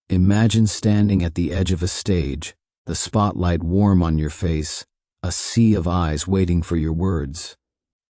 Imagine standing at the edge of a stage, the spotlight warm on your face, a sea of eyes waiting for your words.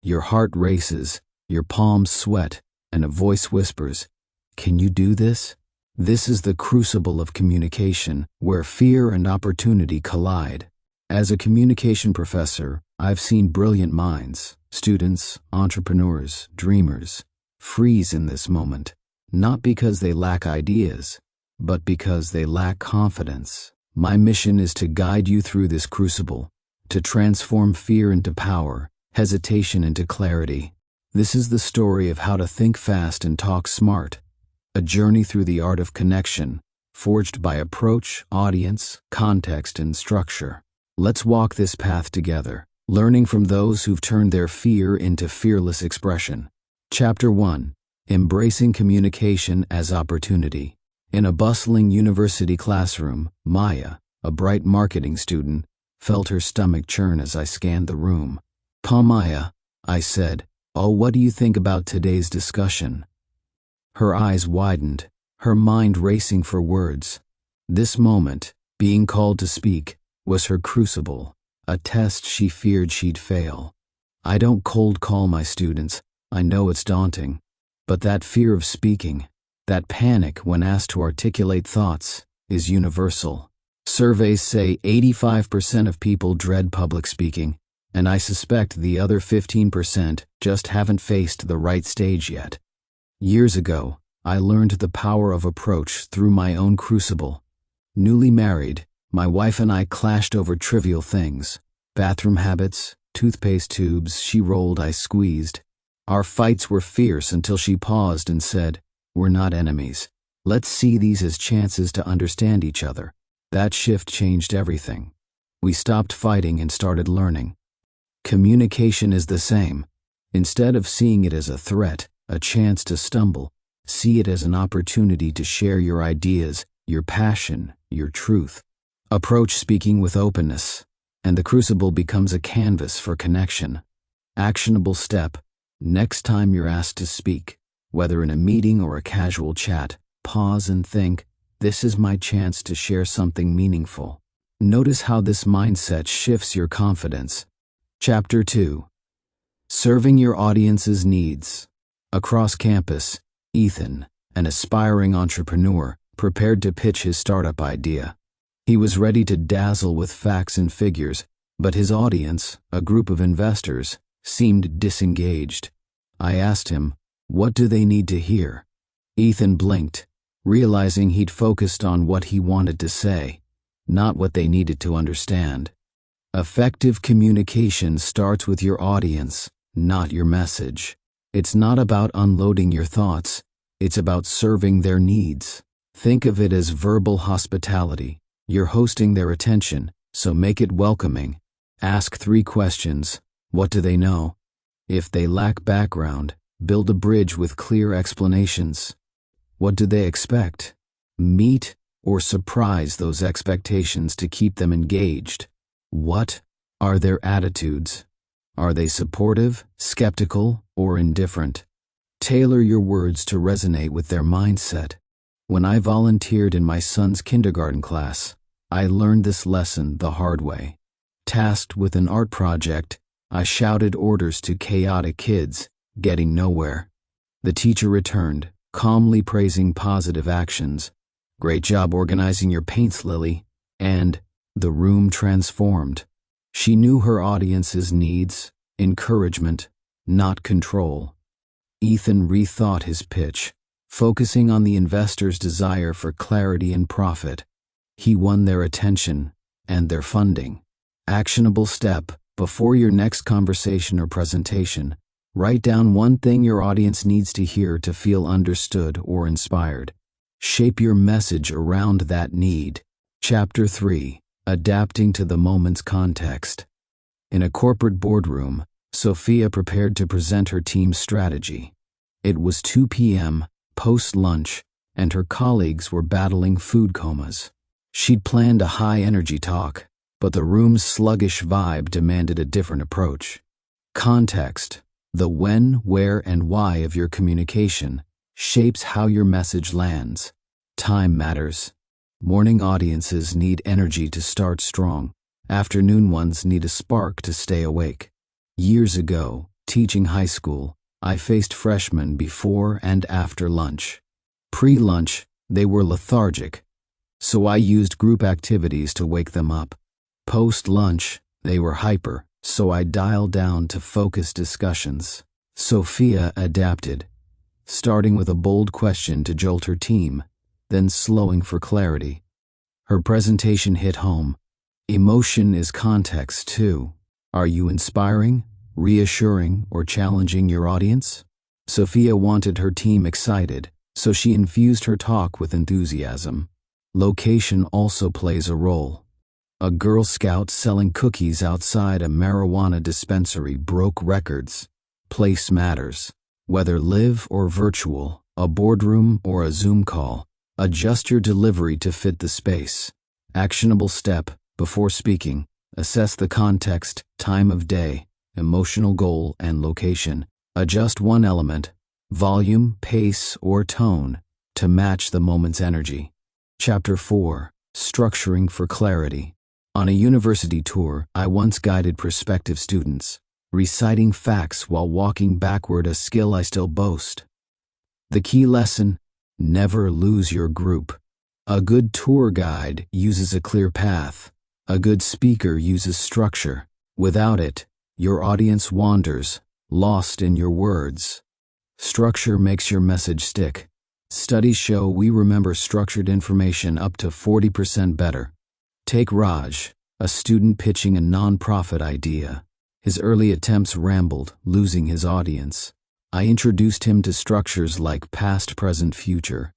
Your heart races, your palms sweat, and a voice whispers, "Can you do this?" This is the crucible of communication, where fear and opportunity collide. As a communication professor, I've seen brilliant minds, students, entrepreneurs, dreamers, freeze in this moment, not because they lack ideas, but because they lack confidence. My mission is to guide you through this crucible, to transform fear into power, hesitation into clarity. This is the story of how to think fast and talk smart, a journey through the art of connection, forged by approach, audience, context, and structure. Let's walk this path together, learning from those who've turned their fear into fearless expression. Chapter 1: Embracing Communication as Opportunity. In a bustling university classroom, Maya, a bright marketing student, felt her stomach churn as I scanned the room. "Maya," I said, "oh, what do you think about today's discussion?" Her eyes widened, her mind racing for words. This moment, being called to speak, was her crucible, a test she feared she'd fail. I don't cold call my students, I know it's daunting, but that fear of speaking, that panic when asked to articulate thoughts, is universal. Surveys say 85% of people dread public speaking, and I suspect the other 15% just haven't faced the right stage yet. Years ago, I learned the power of approach through my own crucible. Newly married, my wife and I clashed over trivial things: bathroom habits, toothpaste tubes she rolled, I squeezed. Our fights were fierce until she paused and said, "We're not enemies. Let's see these as chances to understand each other." That shift changed everything. We stopped fighting and started learning. Communication is the same. Instead of seeing it as a threat, a chance to stumble, see it as an opportunity to share your ideas, your passion, your truth. Approach speaking with openness, and the crucible becomes a canvas for connection. Actionable step: next time you're asked to speak, whether in a meeting or a casual chat, pause and think, "This is my chance to share something meaningful." Notice how this mindset shifts your confidence. Chapter 2: Serving your audience's needs. Across campus, Ethan, an aspiring entrepreneur, prepared to pitch his startup idea. He was ready to dazzle with facts and figures, but his audience, a group of investors, seemed disengaged. I asked him, "What do they need to hear?" Ethan blinked, realizing he'd focused on what he wanted to say, not what they needed to understand. Effective communication starts with your audience, not your message. It's not about unloading your thoughts, it's about serving their needs. Think of it as verbal hospitality. You're hosting their attention, so make it welcoming. Ask 3 questions. What do they know? If they lack background, build a bridge with clear explanations. What do they expect? Meet or surprise those expectations to keep them engaged. What are their attitudes? Are they supportive, skeptical, or indifferent? Tailor your words to resonate with their mindset. When I volunteered in my son's kindergarten class, I learned this lesson the hard way. Tasked with an art project, I shouted orders to chaotic kids, getting nowhere. The teacher returned, calmly praising positive actions. "Great job organizing your paints, Lily," and the room transformed. She knew her audience's needs, encouragement, not control. Ethan rethought his pitch, focusing on the investor's desire for clarity and profit. He won their attention and their funding. Actionable step: before your next conversation or presentation, write down one thing your audience needs to hear to feel understood or inspired. Shape your message around that need. Chapter 3: Adapting to the moment's context. In a corporate boardroom, Sophia prepared to present her team's strategy. It was 2 p.m., post-lunch, and her colleagues were battling food comas. She'd planned a high-energy talk, but the room's sluggish vibe demanded a different approach. Context: the when, where, and why of your communication shapes how your message lands. Time matters. Morning audiences need energy to start strong. Afternoon ones need a spark to stay awake. Years ago, teaching high school, I faced freshmen before and after lunch. Pre-lunch, they were lethargic, so I used group activities to wake them up. Post-lunch, they were hyper, so I dialed down to focused discussions. Sophia adapted, starting with a bold question to jolt her team, then slowing for clarity. Her presentation hit home. Emotion is context too. Are you inspiring, reassuring, or challenging your audience? Sophia wanted her team excited, so she infused her talk with enthusiasm. Location also plays a role. A Girl Scout selling cookies outside a marijuana dispensary broke records. Place matters. Whether live or virtual, a boardroom or a Zoom call, adjust your delivery to fit the space. Actionable step: before speaking, assess the context, time of day, emotional goal, and location. Adjust one element, volume, pace, or tone, to match the moment's energy. Chapter 4: Structuring for Clarity. On a university tour, I once guided prospective students, reciting facts while walking backward, a skill I still boast. The key lesson: never lose your group. A good tour guide uses a clear path. A good speaker uses structure. Without it, your audience wanders, lost in your words. Structure makes your message stick. Studies show we remember structured information up to 40% better. Take Raj, a student pitching a nonprofit idea. His early attempts rambled, losing his audience. I introduced him to structures like past, present, future.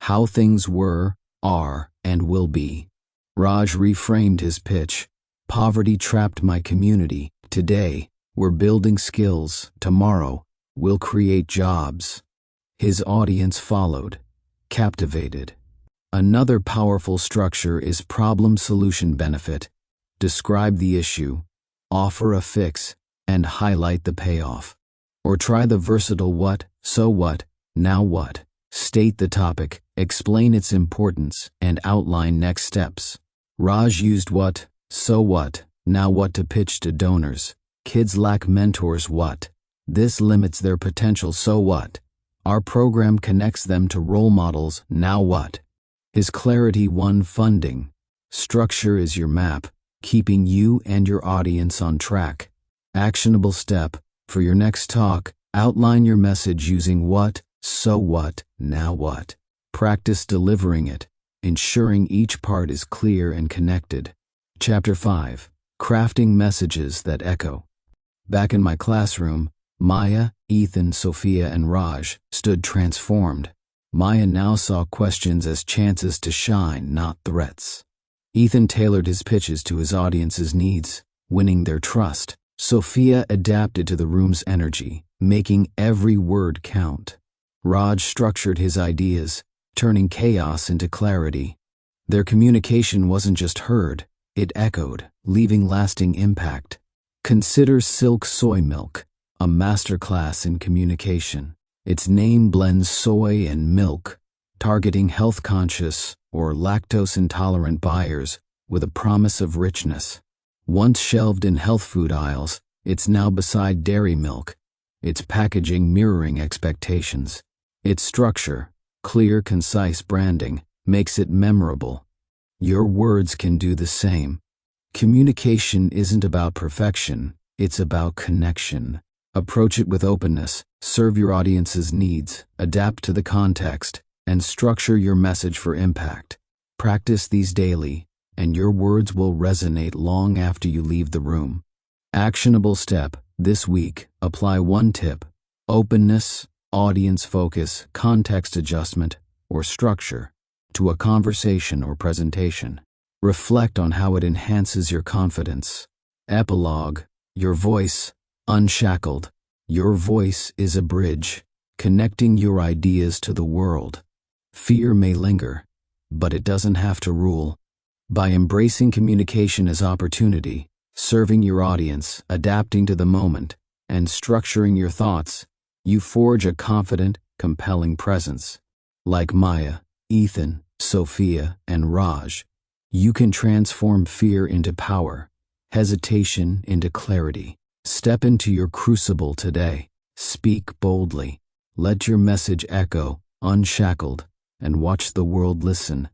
How things were, are, and will be. Raj reframed his pitch. Poverty trapped my community. Today, we're building skills. Tomorrow, we'll create jobs. His audience followed, captivated. Another powerful structure is problem-solution benefit. Describe the issue, offer a fix, and highlight the payoff. Or try the versatile what, so what, now what. State the topic, explain its importance, and outline next steps. Raj used what, so what, now what to pitch to donors. Kids lack mentors. What? This limits their potential. So what? Our program connects them to role models. Now what? His clarity won funding. Structure is your map, keeping you and your audience on track. Actionable step: for your next talk, outline your message using what, so what, now what. Practice delivering it, ensuring each part is clear and connected. Chapter 5: Crafting Messages that Echo. Back in my classroom, Maya, Ethan, Sophia, and Raj stood transformed. Maya now saw questions as chances to shine, not threats. Ethan tailored his pitches to his audience's needs, winning their trust. Sophia adapted to the room's energy, making every word count. Raj structured his ideas, turning chaos into clarity. Their communication wasn't just heard, it echoed, leaving lasting impact. Consider Silk Soy Milk, a masterclass in communication. Its name blends soy and milk, targeting health-conscious or lactose-intolerant buyers with a promise of richness. Once shelved in health food aisles, it's now beside dairy milk, its packaging mirroring expectations. Its structure, clear, concise branding, makes it memorable. Your words can do the same. Communication isn't about perfection, it's about connection. Approach it with openness, serve your audience's needs, adapt to the context, and structure your message for impact. Practice these daily, and your words will resonate long after you leave the room. Actionable step: this week, apply one tip: openness, audience focus, context adjustment, or structure to a conversation or presentation. Reflect on how it enhances your confidence. Epilogue: your voice, unshackled. Your voice is a bridge, connecting your ideas to the world. Fear may linger, but it doesn't have to rule. By embracing communication as opportunity, serving your audience, adapting to the moment, and structuring your thoughts, you forge a confident, compelling presence. Like Maya, Ethan, Sophia, and Raj, you can transform fear into power, hesitation into clarity. Step into your crucible today. Speak boldly. Let your message echo, unshackled, and watch the world listen.